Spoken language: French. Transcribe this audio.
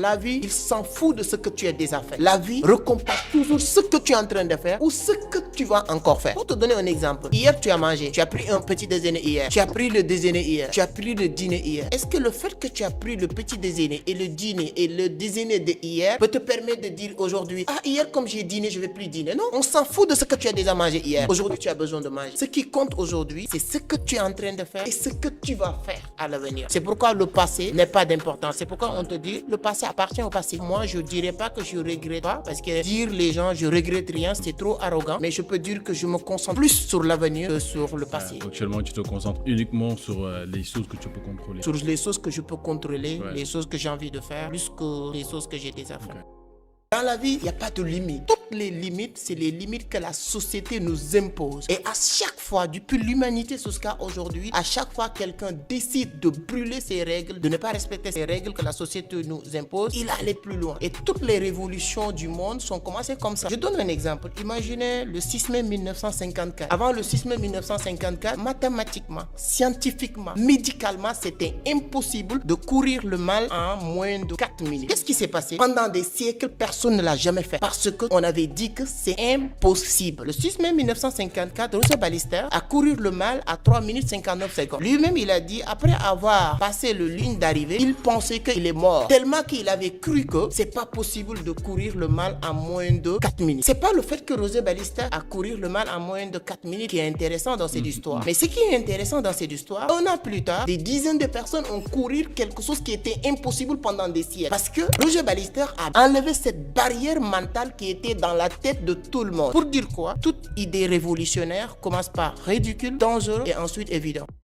La vie, il s'en fout de ce que tu as déjà fait. La vie récompense toujours ce que tu es en train de faire ou ce que tu vas encore faire. Pour te donner un exemple, hier tu as mangé, tu as pris un petit déjeuner hier, tu as pris le déjeuner hier, tu as pris le dîner hier. Est-ce que le fait que tu as pris le petit déjeuner et le dîner de hier peut te permettre de dire aujourd'hui, ah hier comme j'ai dîné, je vais plus dîner? Non, on s'en fout de ce que tu as déjà mangé hier. Aujourd'hui tu as besoin de manger. Ce qui compte aujourd'hui, c'est ce que tu es en train de faire et ce que tu vas faire à l'avenir. C'est pourquoi le passé n'est pas d'importance. C'est pourquoi on te dit, le passé appartient au passé. Moi, je dirais pas que je regrette pas, parce que dire les gens je regrette rien, c'est trop arrogant. Mais je peux dire que je me concentre plus sur l'avenir que sur le passé. Actuellement, tu te concentres uniquement sur les choses que tu peux contrôler. Sur les choses que je peux contrôler, les choses que j'ai envie de faire, plus que les choses que j'ai déjà faites. Dans la vie, il n'y a pas de limite. Toutes les limites, c'est les limites que la société nous impose. Et à chaque fois, depuis l'humanité jusqu'à aujourd'hui, à chaque fois quelqu'un décide de brûler ses règles, de ne pas respecter ces règles que la société nous impose, il allait plus loin. Et toutes les révolutions du monde sont commencées comme ça. Je donne un exemple. Imaginez le 6 mai 1954. Avant le 6 mai 1954, mathématiquement, scientifiquement, médicalement, c'était impossible de courir le mal en moins de 4 minutes. Qu'est-ce qui s'est passé? Pendant des siècles, personne ne l'a jamais fait parce qu'on avait dit que c'est impossible. Le 6 mai 1954, Roger Bannister a couru le mal à 3 minutes 59 secondes. Lui-même, il a dit, après avoir passé le ligne d'arrivée, il pensait qu'il est mort. Tellement qu'il avait cru que c'est pas possible de courir le mal en moins de 4 minutes. C'est pas le fait que Roger Bannister a couru le mal en moins de 4 minutes qui est intéressant dans cette histoire. Mais ce qui est intéressant dans cette histoire, un an plus tard, des dizaines de personnes ont couru quelque chose qui était impossible pendant des siècles. Parce que Roger Bannister a enlevé cette barrière mentale qui était dans la tête de tout le monde. Pour dire quoi? Toute idée révolutionnaire commence par ridicule, dangereux et ensuite évident.